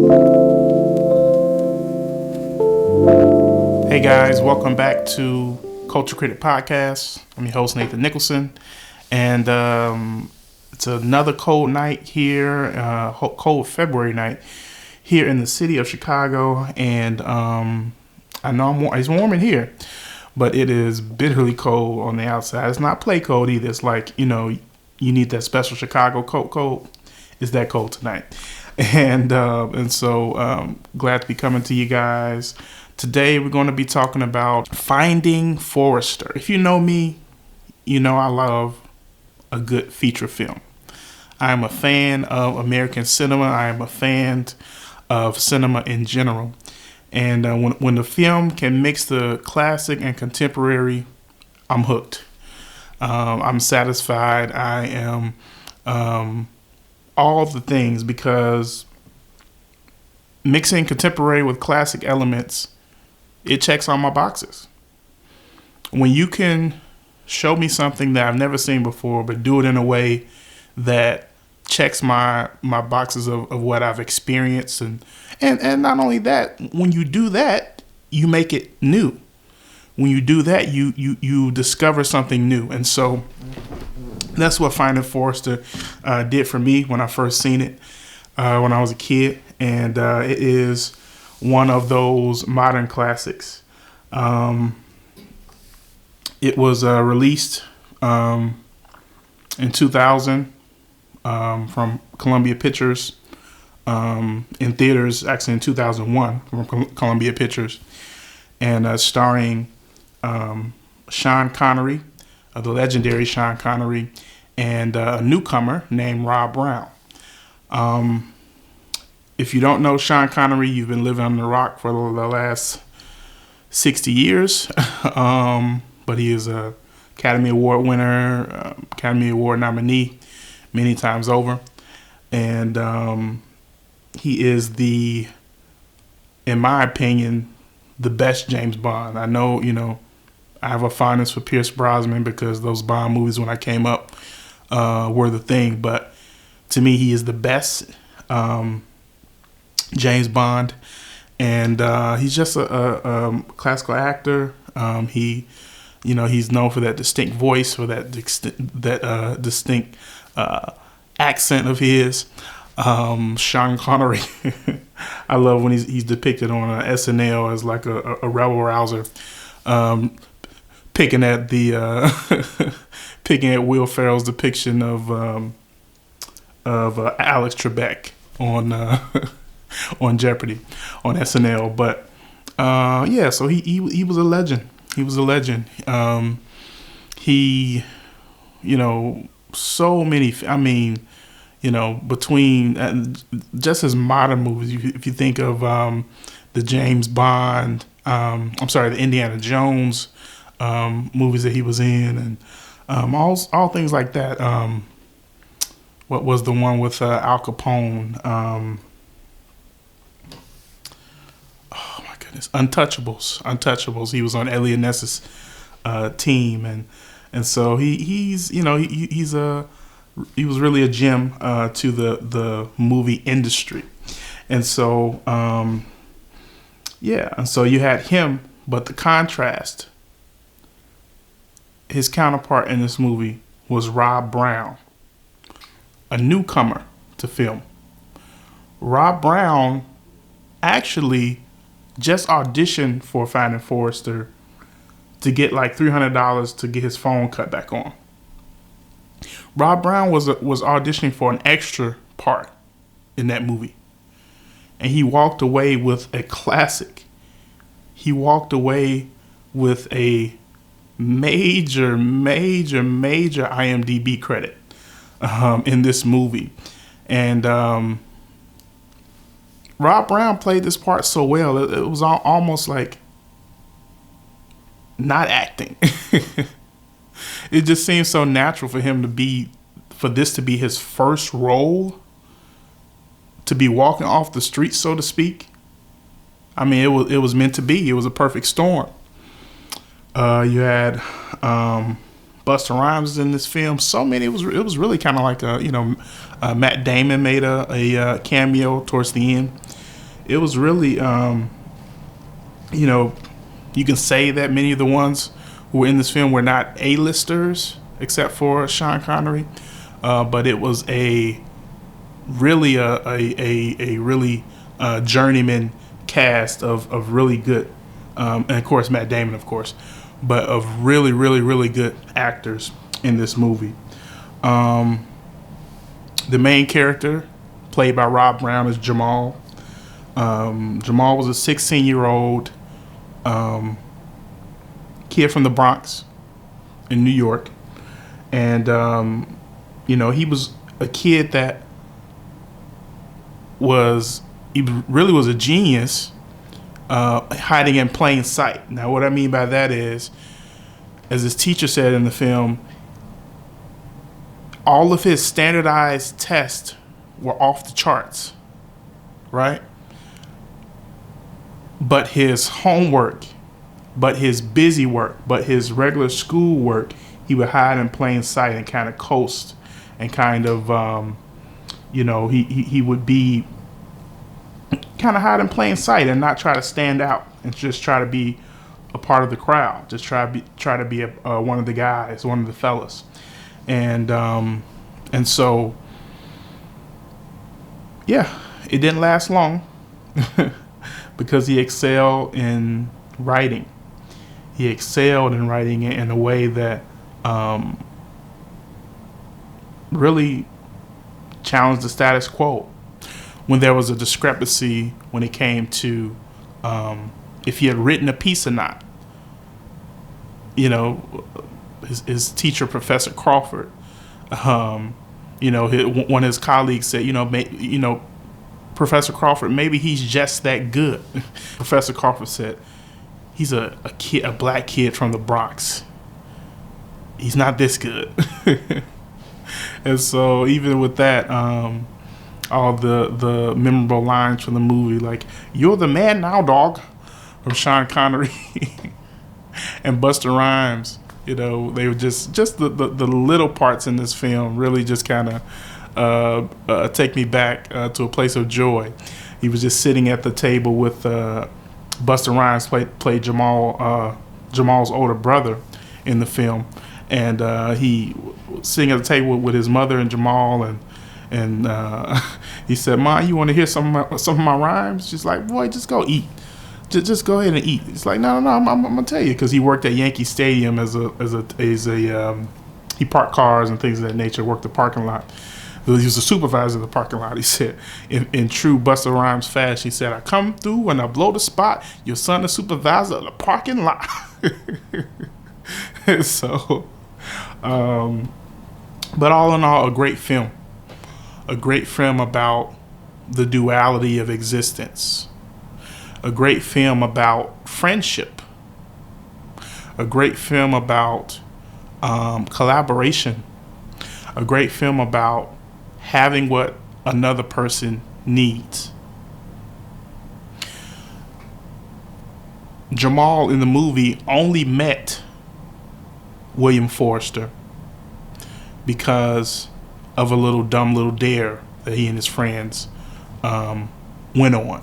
Hey guys, welcome back to Culture Critic Podcast. I'm your host Nathan Nicholson, and it's another cold night here, cold February night here in the city of Chicago. And I know it's warm in here, but it is bitterly cold on the outside. It's not play cold either. It's like, you need that special Chicago cold. It's that cold tonight, and so glad to be coming to you guys. Today we're going to be talking about Finding Forrester. If you know me, you know I love a good feature film. I am a fan of American cinema. I am a fan of cinema in general. And when the film can mix the classic and contemporary, I'm hooked. I'm satisfied. I am all the things, because mixing contemporary with classic elements, it checks all my boxes. When you can show me something that I've never seen before, but do it in a way that checks my boxes of what I've experienced, and not only that, when you do that, you make it new. When you do that, you discover something new. And so that's what Finding Forrester did for me when I first seen it when I was a kid. And it is one of those modern classics. It was released in 2000 from Columbia Pictures, in theaters actually in 2001 from Columbia Pictures, and starring Sean Connery, the legendary Sean Connery, and a newcomer named Rob Brown. If you don't know Sean Connery, you've been living under a rock for the last 60 years. But he is a Academy Award winner, Academy Award nominee many times over. And he is in my opinion, the best James Bond. I know, I have a fondness for Pierce Brosnan because those Bond movies when I came up were the thing. But to me, he is the best James Bond, and he's just a classical actor. He's known for that distinct voice, for that distinct accent of his. Sean Connery, I love when he's depicted on SNL as like a rebel rouser, picking at Will Ferrell's depiction of Alex Trebek on Jeopardy on SNL. But so he was a legend. He was a legend. So many. Between just his modern movies, if you think of the James Bond, the Indiana Jones movies that he was in, and all things like that. What was the one with Al Capone? Untouchables. He was on Elliot Ness's team, and so he was really a gem to the movie industry. And so and so you had him, but the contrast, his counterpart in this movie was Rob Brown, a newcomer to film. Rob Brown actually just auditioned for Finding Forrester to get like $300 to get his phone cut back on. Rob Brown was auditioning for an extra part in that movie, and he walked away with a classic. He walked away with a major IMDb credit in this movie, and Rob Brown played this part so well. It was almost like not acting. It just seemed so natural for him for this to be his first role, to be walking off the street, so to speak. I mean, it was meant to be. It was a perfect storm. You had Busta Rhymes in this film. So many. It was really kind of like Matt Damon made a cameo towards the end. it was really, you know, you can say that many of the ones who were in this film were not A-listers, except for Sean Connery, but it was a really journeyman cast of really good, and of course Matt Damon, of course, but of really good actors in this movie. The main character, played by Rob Brown, is Jamal. Jamal was a 16-year-old kid from the Bronx in New York, and he was a kid that he really was a genius, hiding in plain sight. Now, what I mean by that is, as his teacher said in the film, all of his standardized tests were off the charts, right? But his homework, but his busy work, but his regular school work, he would hide in plain sight and kind of coast and kind of, he would be kind of hide in plain sight and not try to stand out and just try to be a part of the crowd. Just try to be one of the guys, one of the fellas. And so, yeah, it didn't last long because he excelled in writing. He excelled in writing it in a way that really challenged the status quo. When there was a discrepancy when it came to if he had written a piece or not. His teacher, Professor Crawford, one of his colleagues said, Professor Crawford, maybe he's just that good. Professor Crawford said, he's a black kid from the Bronx. He's not this good. And so even with that, all the memorable lines from the movie, like, "You're the man now, dog," from Sean Connery and Busta Rhymes, they were just the little parts in this film really just kind of take me back to a place of joy. He was just sitting at the table with Busta Rhymes played Jamal's older brother in the film, and he was sitting at the table with his mother and Jamal, and he said, "Ma, you want to hear some of my rhymes?" She's like, "Boy, just go eat. Just go ahead and eat." It's like, no, I'm gonna tell you, because he worked at Yankee Stadium as he parked cars and things of that nature, worked the parking lot. He was a supervisor of the parking lot. He said, in true Busta Rhymes fashion, he said, "I come through and I blow the spot. Your son the supervisor of the parking lot." So, but all in all, a great film. A great film about the duality of existence. A great film about friendship. A great film about collaboration. A great film about having what another person needs. Jamal in the movie only met William Forrester because of a dumb little dare that he and his friends went on.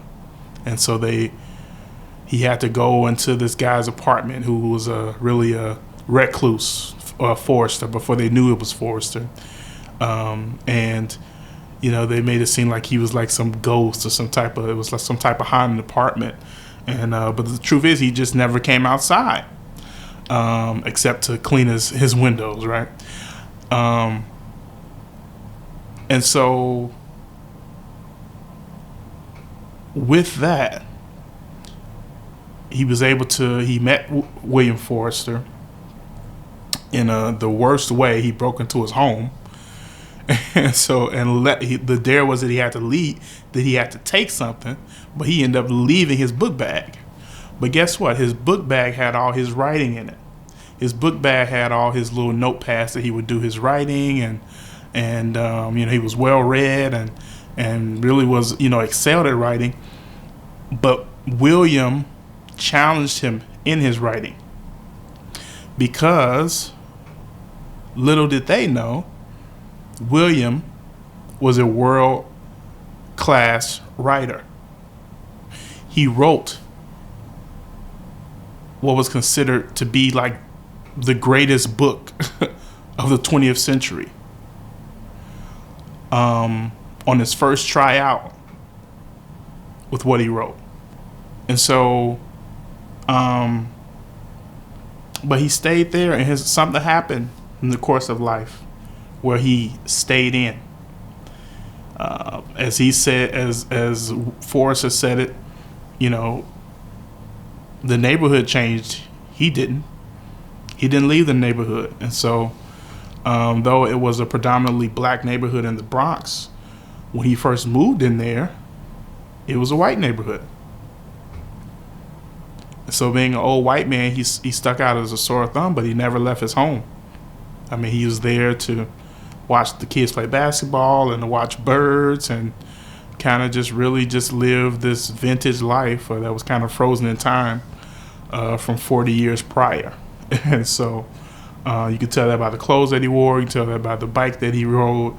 And so he had to go into this guy's apartment, who was really a recluse, Forrester, before they knew it was Forrester. And they made it seem like he was like some ghost or some type of haunted apartment. And but the truth is, he just never came outside, except to clean his windows, right? And so with that, he met William Forrester in the worst way. He broke into his home. And so, the dare was that he had to leave, that he had to take something, but he ended up leaving his book bag. But guess what? His book bag had all his writing in it. His book bag had all his little notepads that he would do his writing, and he was well read and really was, excelled at writing. But William challenged him in his writing, because little did they know, William was a world-class writer. he wrote what was considered to be like the greatest book of the 20th century. On his first tryout with what he wrote. And so, but he stayed there, and something happened in the course of life where he stayed in. As he said, as Forrester said it, the neighborhood changed. He didn't leave the neighborhood. And so, though it was a predominantly black neighborhood in the Bronx, when he first moved in there, it was a white neighborhood. So being an old white man, he stuck out as a sore thumb, but he never left his home. I mean, he was there to watch the kids play basketball and to watch birds and kind of just really just live this vintage life that was kind of frozen in time from 40 years prior. And so you could tell that by the clothes that he wore. You can tell that by the bike that he rode.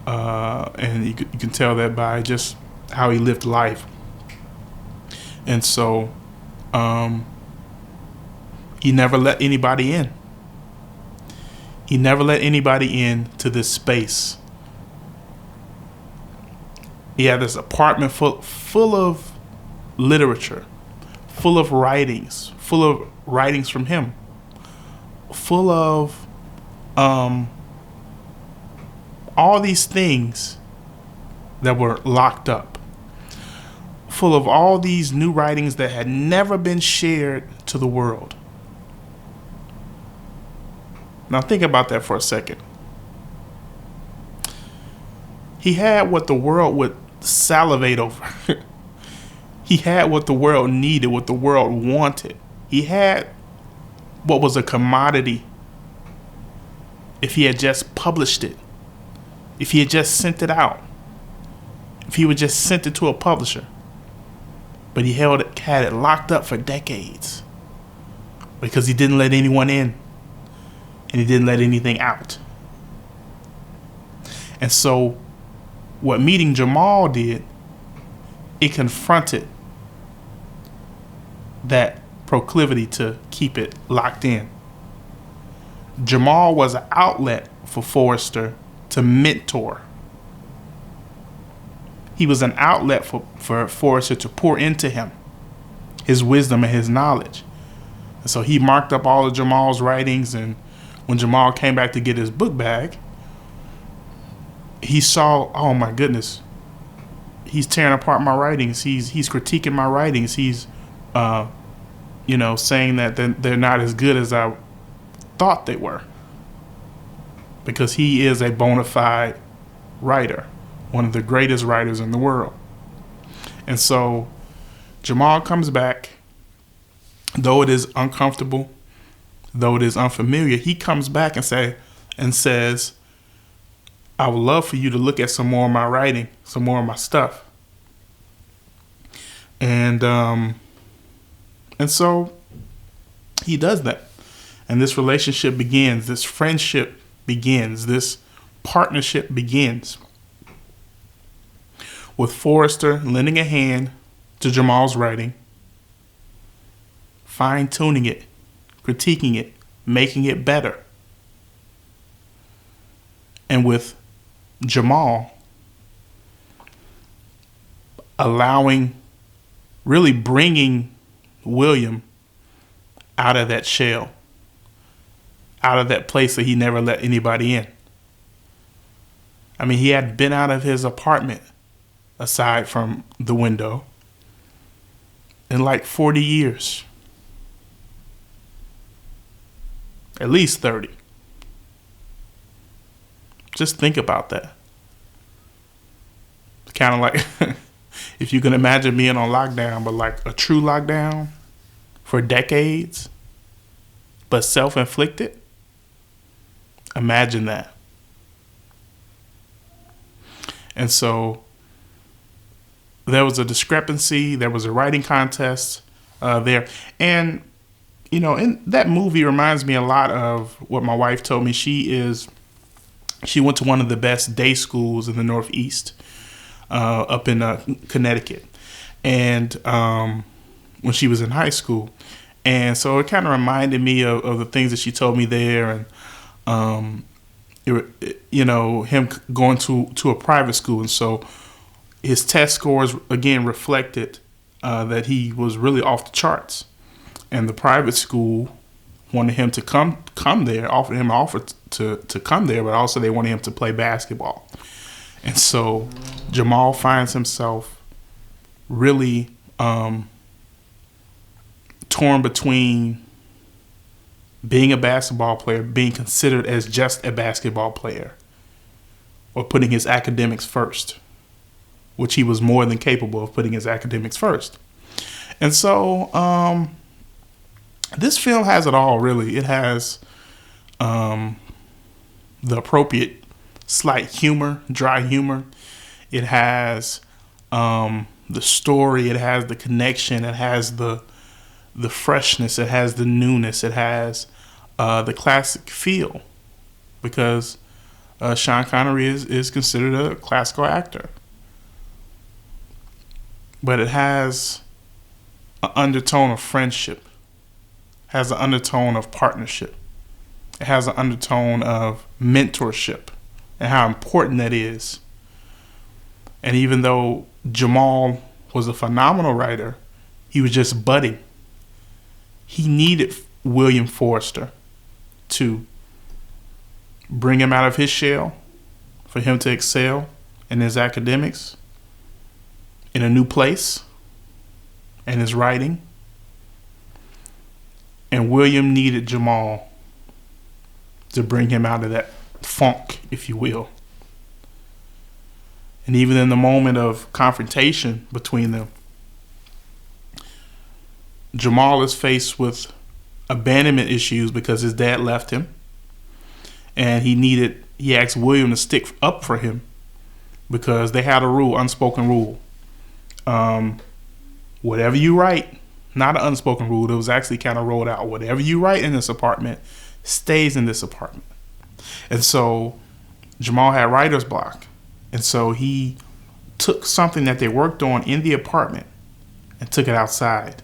And you can tell that by just how he lived life. And so he never let anybody in. He never let anybody in to this space. He had this apartment full of literature, full of writings from him, full of all these things that were locked up, full of all these new writings that had never been shared to the world. Now think about that for a second. He had what the world would salivate over. He had what the world needed, what the world wanted. He had what was a commodity if he had just published it, if he had just sent it out, if he would just sent it to a publisher. But he had it locked up for decades because he didn't let anyone in and he didn't let anything out. And so what meeting Jamal did, it confronted that proclivity to keep it locked in. Jamal was an outlet for Forrester to mentor. He was an outlet for Forrester to pour into him his wisdom and his knowledge. And so he marked up all of Jamal's writings, and when Jamal came back to get his book bag, he saw, oh my goodness, he's tearing apart my writings. He's critiquing my writings. He's, saying that they're not as good as I thought they were. Because he is a bona fide writer, one of the greatest writers in the world. And so Jamal comes back, though it is uncomfortable, though it is unfamiliar, he comes back and says, I would love for you to look at some more of my writing, some more of my stuff. And so he does that. And this relationship begins, this friendship begins, this partnership begins with Forrester lending a hand to Jamal's writing, fine-tuning it, critiquing it, making it better. And with Jamal really bringing William out of that shell, out of that place that he never let anybody in. I mean, he had been out of his apartment, aside from the window, in like 40 years. At least 30. Just think about that. It's kind of like, if you can imagine being on lockdown, but like a true lockdown for decades, but self-inflicted. Imagine that. And so there was a discrepancy. There was a writing contest there. And, in that movie reminds me a lot of what my wife told me. She went to one of the best day schools in the Northeast, up in Connecticut. and when she was in high school. And so it kind of reminded me of the things that she told me there, and him going to a private school, and so his test scores again reflected that he was really off the charts, and the private school wanted him to come there, offered him an offer to come there, but also they wanted him to play basketball. And so Jamal finds himself really torn between being a basketball player, being considered as just a basketball player, or putting his academics first, which he was more than capable of putting his academics first. And so this film has it all, really. It has the appropriate slight humor, dry humor. It has the story. It has the connection. It has the freshness. It has the newness. It has the classic feel, because Sean Connery is considered a classical actor. But it has an undertone of friendship, has an undertone of partnership. It has an undertone of mentorship and how important that is. And even though Jamal was a phenomenal writer, he was just budding. He needed William Forrester to bring him out of his shell, for him to excel in his academics, in a new place, and his writing. And William needed Jamal to bring him out of that funk, if you will. And even in the moment of confrontation between them, Jamal is faced with abandonment issues because his dad left him, and he asked William to stick up for him because they had a rule, unspoken rule. Whatever you write, not an unspoken rule, it was actually kind of rolled out. Whatever you write in this apartment stays in this apartment. And so Jamal had writer's block. And so he took something that they worked on in the apartment and took it outside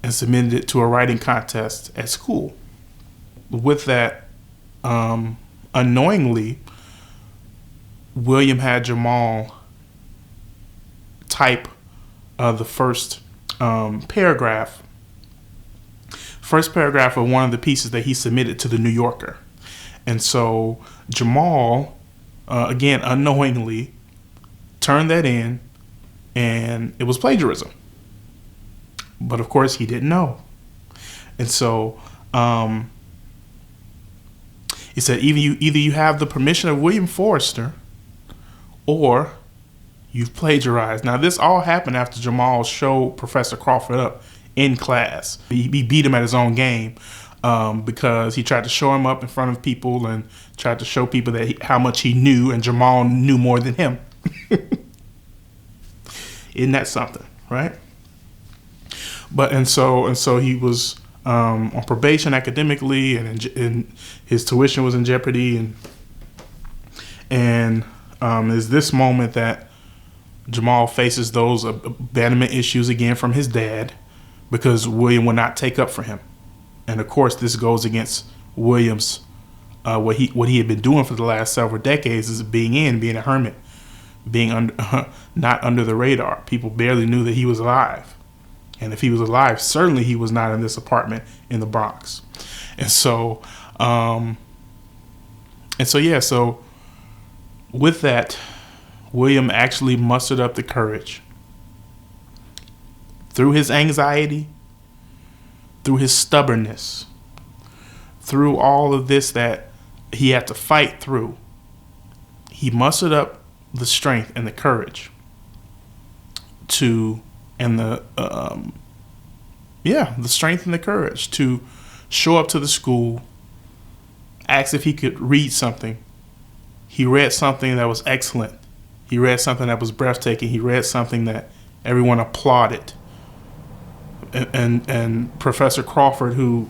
and submitted it to a writing contest at school. With that, unknowingly, William had Jamal type the first paragraph of one of the pieces that he submitted to the New Yorker. And so Jamal, again, unknowingly, turned that in, and it was plagiarism. But of course, he didn't know. And so he said, either you have the permission of William Forrester, or you've plagiarized. Now, this all happened after Jamal showed Professor Crawford up in class. He beat him at his own game because he tried to show him up in front of people and tried to show people that how much he knew, and Jamal knew more than him. Isn't that something, right? And so he was on probation academically, and his tuition was in jeopardy, and is this moment that Jamal faces those abandonment issues again from his dad, because William would not take up for him. And of course, this goes against William's what he had been doing for the last several decades, is being a hermit, being not under the radar. People barely knew that he was alive. And if he was alive, certainly he was not in this apartment in the Bronx. So with that, William actually mustered up the courage through his anxiety, through his stubbornness, through all of this that he had to fight through. He mustered up the strength and the courage the strength and the courage to show up to the school, ask if he could read something. He read something that was excellent. He read something that was breathtaking. He read something that everyone applauded. And Professor Crawford, who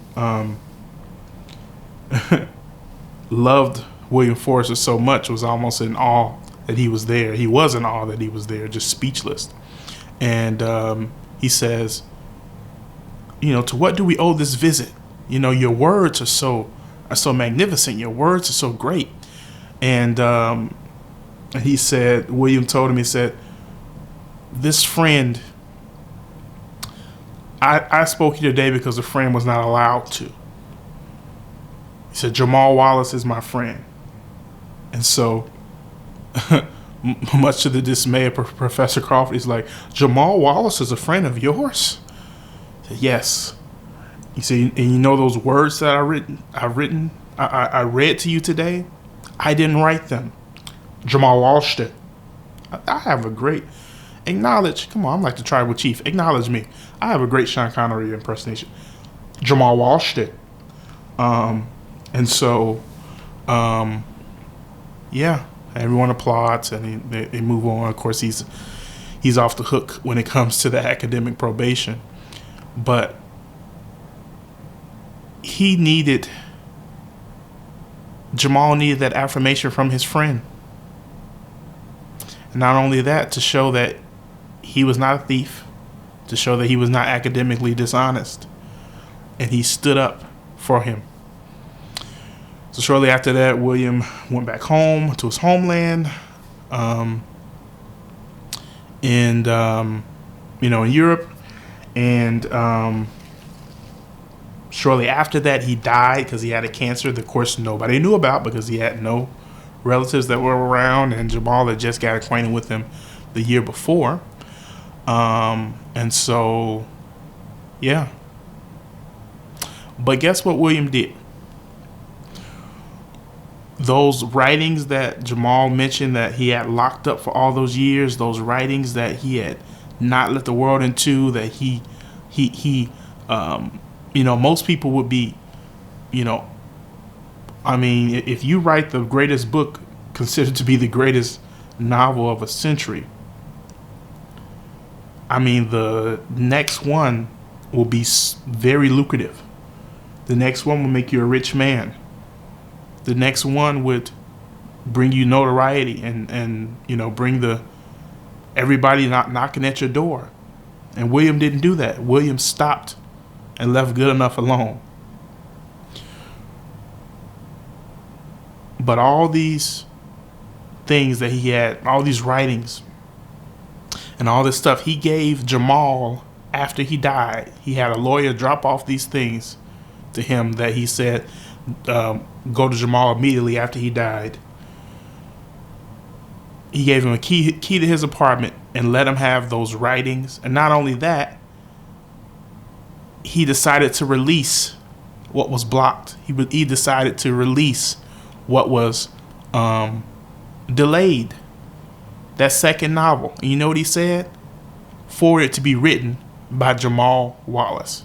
loved William Forrester so much, was almost in awe that he was there. He was in awe that he was there, just speechless. And he says, to what do we owe this visit? Your words are so magnificent. Your words are so great. And he said, William told him, he said, this friend, I spoke here today because the friend was not allowed to. He said, Jamal Wallace is my friend. And so, much to the dismay of Professor Crawford, he's like, Jamal Wallace is a friend of yours? I said, yes. He said, and those words that I read to you today, I didn't write them. Jamal Wallace did. I have a great, come on, I'm like the tribal chief, acknowledge me. I have a great Sean Connery impersonation. Jamal Wallace did. And so, yeah, everyone applauds and they move on. Of course, he's off the hook when it comes to the academic probation. But Jamal needed that affirmation from his friend. And not only that, to show that he was not a thief, to show that he was not academically dishonest. And he stood up for him. So shortly after that, William went back home to his homeland, in Europe. And shortly after that, he died because he had a cancer that, of course, nobody knew about because he had no relatives that were around, and Jamal had just got acquainted with him the year before. And so, yeah. But guess what William did? Those writings that Jamal mentioned that he had locked up for all those years, those writings that he had not let the world into, that he most people would be, if you write the greatest book considered to be the greatest novel of a century, the next one will be very lucrative. The next one will make you a rich man. The next one would bring you notoriety and bring everybody not knocking at your door. And William didn't do that. William stopped and left good enough alone. But all these things that he had, all these writings and all this stuff, he gave Jamal after he died. He had a lawyer drop off these things to him that he said, go to Jamal immediately after he died. He gave him a key to his apartment and let him have those writings. And not only that, he decided to release what was blocked. He decided to release what was delayed. That second novel. And you know what he said? For it to be written by Jamal Wallace.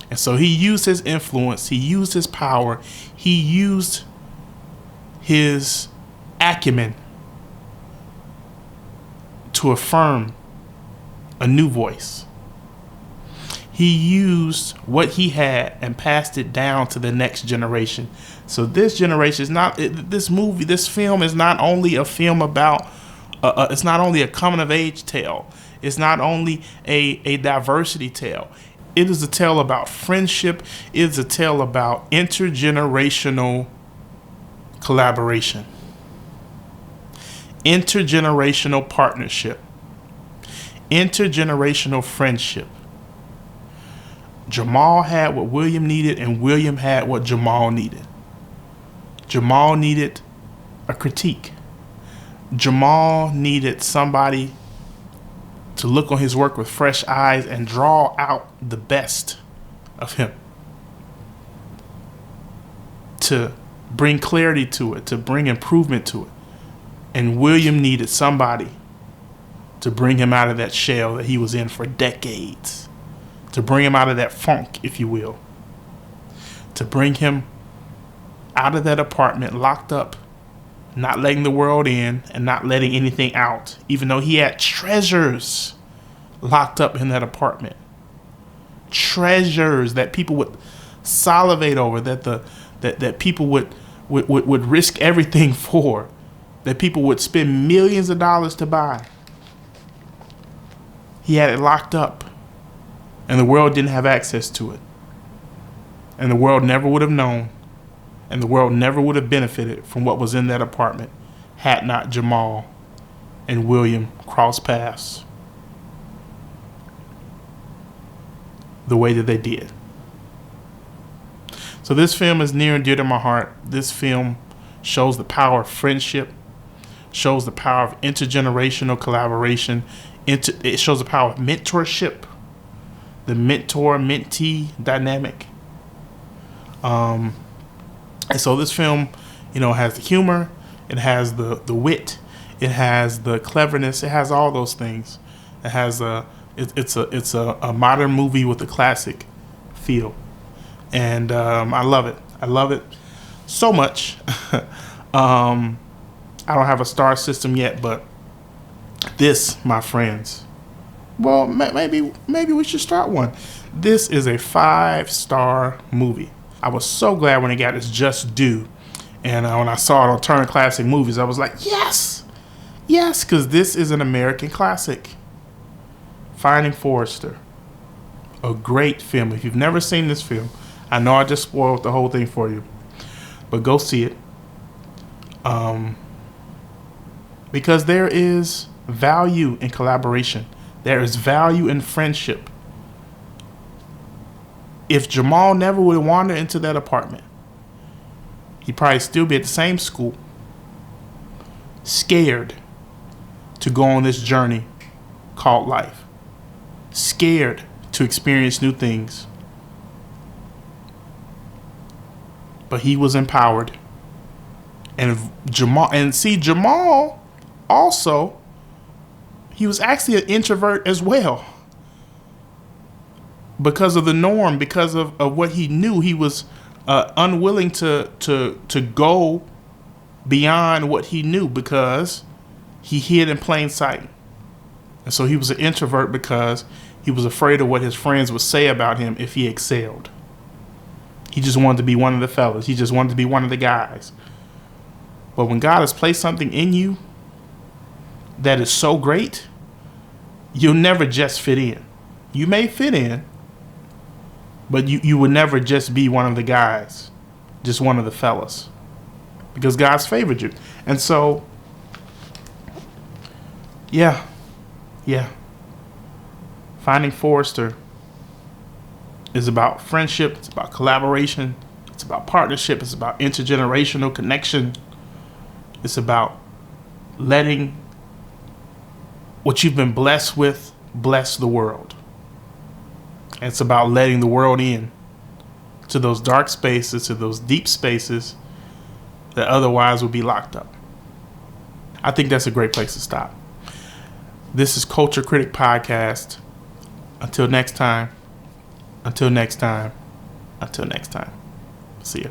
And so he used his influence, he used his power, he used his acumen to affirm a new voice. He used what he had and passed it down to the next generation. So this generation is not, this film is not only a film about, it's not only a coming of age tale. It's not only a diversity tale. It is a tale about friendship. It is a tale about intergenerational collaboration, intergenerational partnership, intergenerational friendship. Jamal had what William needed, and William had what Jamal needed. Jamal needed a critique. Jamal needed somebody to look on his work with fresh eyes and draw out the best of him, to bring clarity to it, to bring improvement to it. And William needed somebody to bring him out of that shell that he was in for decades, to bring him out of that funk, if you will, to bring him out of that apartment locked up, not letting the world in and not letting anything out, even though he had treasures locked up in that apartment. Treasures that people would salivate over, that people would risk everything for, that people would spend millions of dollars to buy. He had it locked up, and the world didn't have access to it. And the world never would have known, and the world never would have benefited from what was in that apartment had not Jamal and William crossed paths the way that they did. So this film is near and dear to my heart. This film shows the power of friendship, shows the power of intergenerational collaboration. It shows the power of mentorship, the mentor-mentee dynamic. And so this film, has the humor, it has the wit, it has the cleverness, it has all those things. It has it's a modern movie with a classic feel, and I love it. I love it so much. I don't have a star system yet, but this, my friends, well, maybe we should start one. This is a 5-star movie. I was so glad when it got its just due. And when I saw it on Turner Classic Movies, I was like, yes, because this is an American classic. Finding Forrester. A great film. If you've never seen this film, I know I just spoiled the whole thing for you, but go see it. Because there is value in collaboration. There is value in friendship. If Jamal never would have wandered into that apartment, he'd probably still be at the same school, scared to go on this journey called life, scared to experience new things. But he was empowered. And Jamal also, he was actually an introvert as well. Because of the norm, because of what he knew, he was unwilling to go beyond what he knew because he hid in plain sight. And so he was an introvert because he was afraid of what his friends would say about him if he excelled. He just wanted to be one of the fellas. He just wanted to be one of the guys. But when God has placed something in you that is so great, you'll never just fit in. You may fit in, but you will never just be one of the guys, just one of the fellas, because God's favored you. And so, yeah. Finding Forrester is about friendship. It's about collaboration. It's about partnership. It's about intergenerational connection. It's about letting what you've been blessed with bless the world. And it's about letting the world in to those dark spaces, to those deep spaces that otherwise would be locked up. I think that's a great place to stop. This is Culture Critic Podcast. Until next time. See ya.